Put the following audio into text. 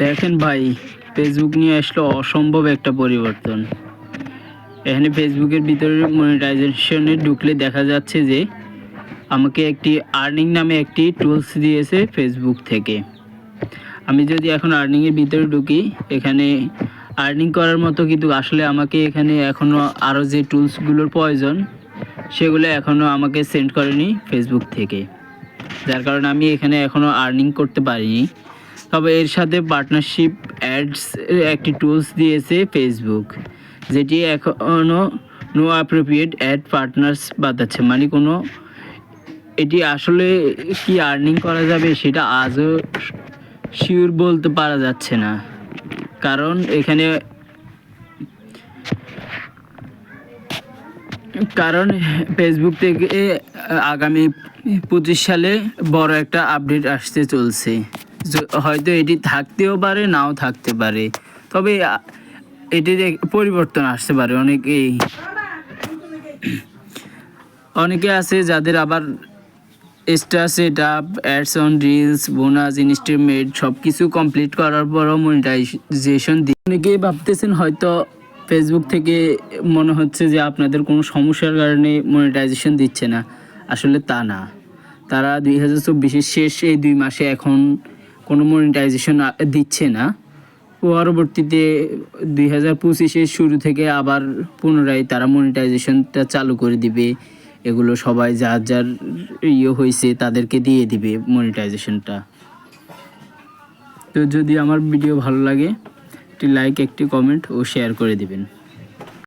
দেখেন ভাই, ফেসবুক নিয়ে আসলো অসম্ভব একটা পরিবর্তন। এখানে ফেসবুকের ভিতরে মনিটাইজেশনে ঢুকলে দেখা যাচ্ছে যে আমাকে একটি আর্নিং নামে একটি টুলস দিয়েছে ফেসবুক থেকে। আমি যদি এখন আর্নিংয়ের ভিতরে ঢুকি, এখানে আর্নিং করার মতো কিন্তু আসলে আমাকে এখানে এখনও আরও যে টুলসগুলোর প্রয়োজন সেগুলো এখনও আমাকে সেন্ড করেনি ফেসবুক থেকে, যার কারণে আমি এখানে এখনও আর্নিং করতে পারিনি। তবে এর সাথে পার্টনারশিপ অ্যাডস একটি টুলস দিয়েছে ফেসবুক, যেটি এখনও নো অ্যাপ্রোপ্রিয়েট অ্যাড পার্টনার্স বাতাচ্ছে, মানে কোনো এটি আসলে কি আর্নিং করা যাবে সেটা আজও শিওর বলতে পারা যাচ্ছে না। কারণ এখানে ফেসবুক থেকে আগামী 25 সালে বড় একটা আপডেট আসতে চলছে। হয়তো এটি থাকতেও পারে, নাও থাকতে পারে, তবে এটির পরিবর্তন আসতে পারে। অনেকে আছে যাদের আবার extra set up, ads on reels, bonus, instrument সব কিছু কমপ্লিট করার পরও মনিটাইজেশন দিয়ে। অনেকেই ভাবতেছেন হয়তো ফেসবুক থেকে মনে হচ্ছে যে আপনাদের কোনো সমস্যার কারণে মনিটাইজেশন দিচ্ছে না। আসলে তা না, তারা 2024-এর শেষ এই 2 মাসে এখন কোনো মনিটাইজেশন দিচ্ছে না। পরবর্তীতে 2025-এর শুরু থেকে আবার পুনরায় তারা মনিটাইজেশনটা চালু করে দিবে। এগুলো সবাই যার যার হয়েছে তাদেরকে দিয়ে দিবে মনিটাইজেশনটা। তো যদি আমার ভিডিও ভালো লাগে, একটি লাইক, একটি কমেন্ট ও শেয়ার করে দিবেন।